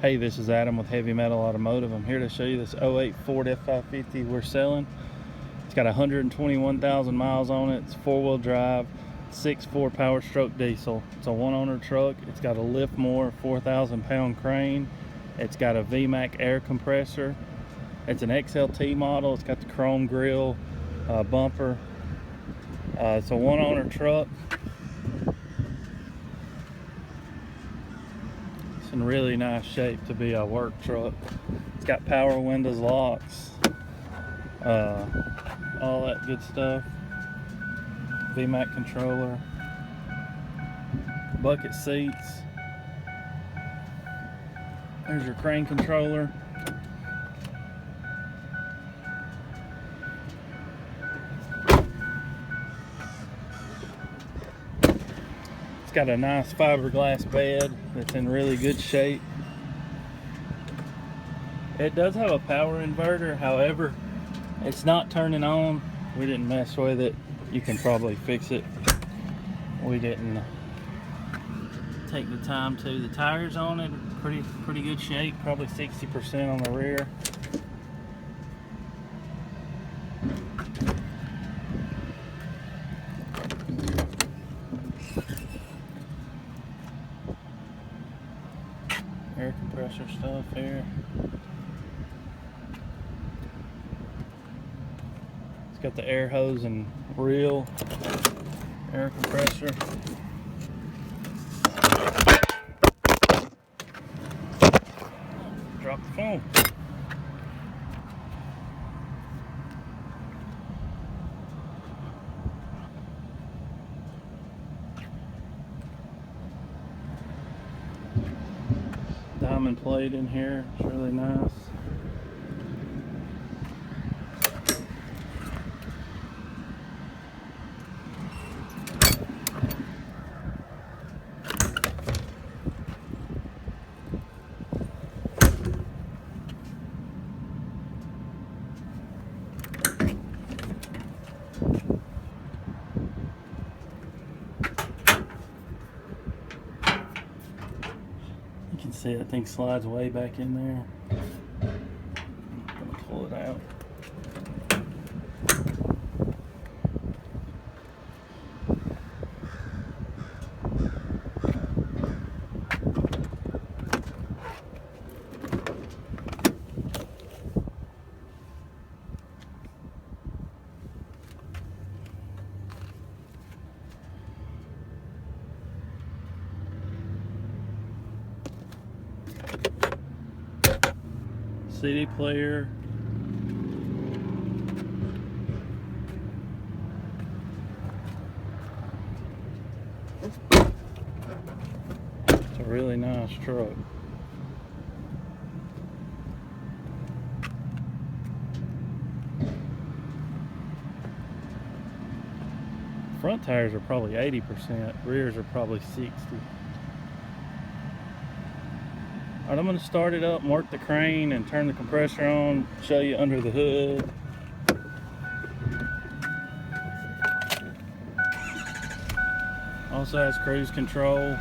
Hey, this is Adam with Heavy Metal Automotive. I'm here to show you this 08 Ford F-550 we're selling. It's got 121,000 miles on it. It's four-wheel drive, 6.4 power stroke diesel. It's a one-owner truck. It's got a Liftmore 4,000-pound crane. It's got a VMAC air compressor. It's an XLT model. It's got the chrome grille, bumper. It's a one-owner truck. It's in really nice shape to be a work truck. It's got power windows, locks, all that good stuff. VMAC controller, bucket seats. There's your crane controller. It's got a nice fiberglass bed that's in really good shape. It does have a power inverter, however, it's not turning on. We didn't mess with it. You can probably fix it. We didn't take the time to. The tires on it are pretty good shape, probably 60% on the rear. Air compressor stuff here. It's got the air hose and reel air compressor. Drop the phone. Diamond plate in here, it's really nice. You can see that thing slides way back in there. I'm gonna pull it out. CD player. It's a really nice truck. Front tires are probably 80%, rears are probably 60%. Alright, I'm going to start it up and work the crane and turn the compressor on, show you under the hood. Also has cruise control.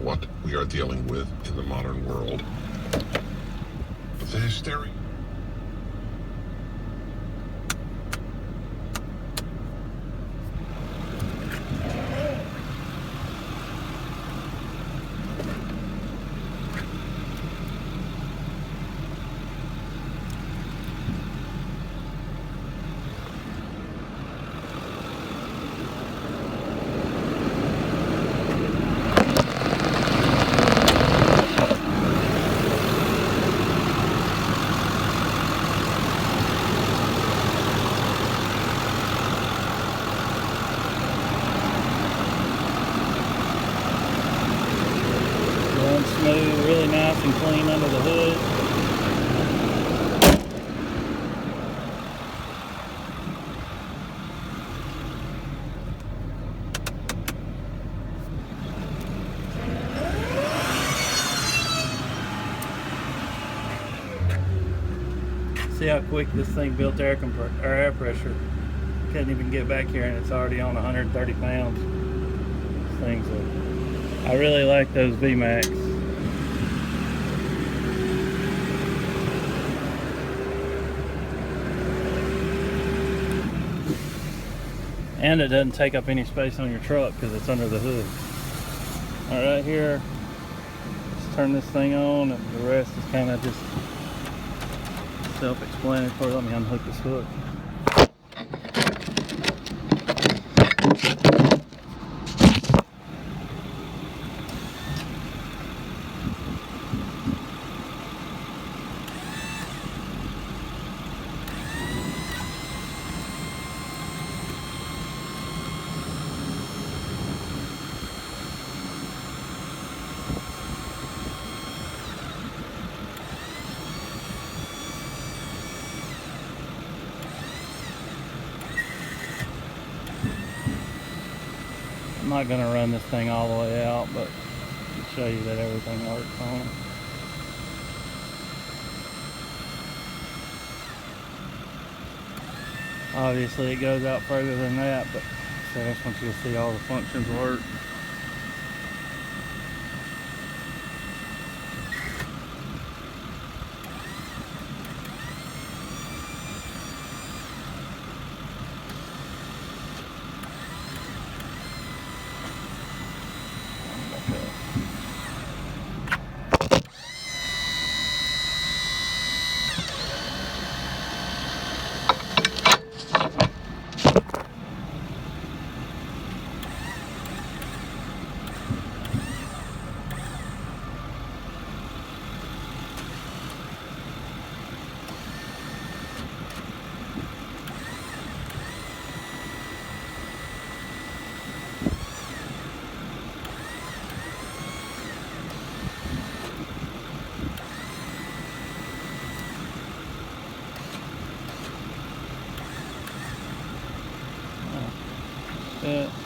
What we are dealing with in the modern world. The hysteria. Smooth, really nice and clean under the hood. See how quick this thing built air pressure. Couldn't even get back here and it's already on 130 pounds. This thing's a I really like those VMAX. And it doesn't take up any space on your truck because it's under the hood. All right, here, just turn this thing on, and the rest is kind of just self-explanatory. Let me unhook this hook. I'm not going to run this thing all the way out, but I'll show you that everything works on it. Obviously it goes out further than that, but so I just want you to see all the functions work.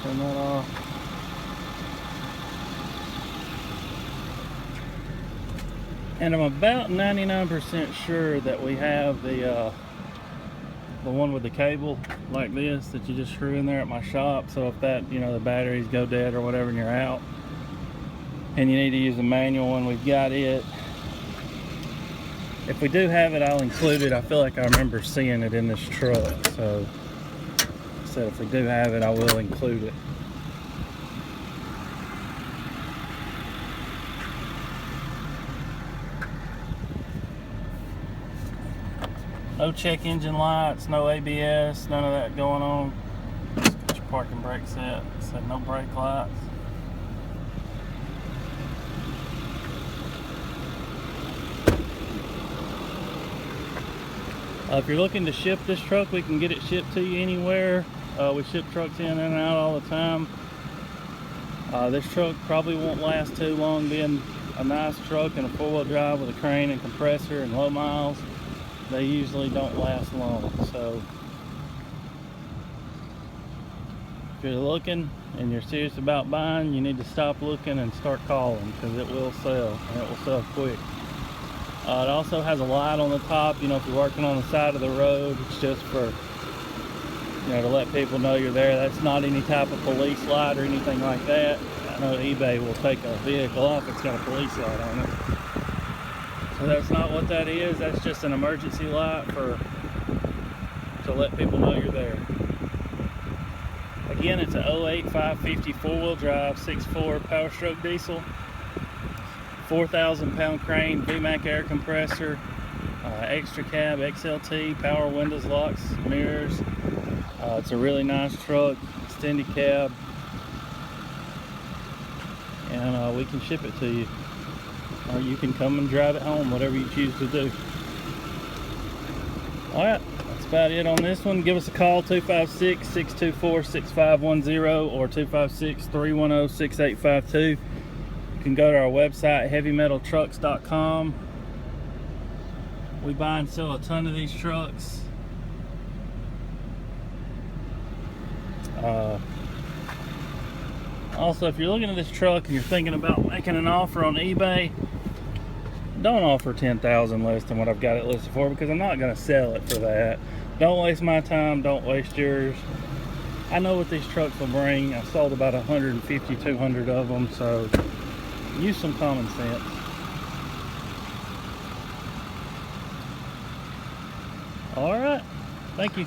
Turn that off. And I'm about 99% sure that we have the one with the cable like this that you just screw in there at my shop. So if that, you know, the batteries go dead or whatever and you're out and you need to use a manual one, we've got it. If we do have it, I'll include it. I feel like I remember seeing it in this truck. So if we do have it, I will include it. No check engine lights, no ABS, none of that going on. Just got your parking brake set. Said no brake lights. If you're looking to ship this truck, we can get it shipped to you anywhere. We ship trucks in and out all the time. This truck probably won't last too long, being a nice truck and a four-wheel drive with a crane and compressor and low miles. They usually don't last long. So if you're looking and you're serious about buying, you need to stop looking and start calling, because it will sell, and it will sell quick. It also has a light on the top. You know, if you're working on the side of the road, it's just for, you know, to let people know you're there. That's not any type of police light or anything like that. I know eBay will take a vehicle off it's got a police light on it. So that's not what that is. That's just an emergency light to let people know you're there. Again, it's a 08 550 four-wheel drive, 6.4 Power Stroke diesel, 4,000 pound crane, VMAX air compressor, extra cab, XLT, power windows, locks, mirrors. It's a really nice truck, extended cab, and we can ship it to you, or you can come and drive it home, whatever you choose to do. All right, that's about it on this one. Give us a call, 256-624-6510 or 256-310-6852. You can go to our website, heavymetaltrucks.com. We buy and sell a ton of these trucks. Also, if you're looking at this truck and you're thinking about making an offer on eBay, don't offer $10,000 less than what I've got it listed for, because I'm not going to sell it for that. Don't waste my time, don't waste yours. I know what these trucks will bring. I sold about 150, 200 of them, so use some common sense. All right, thank you.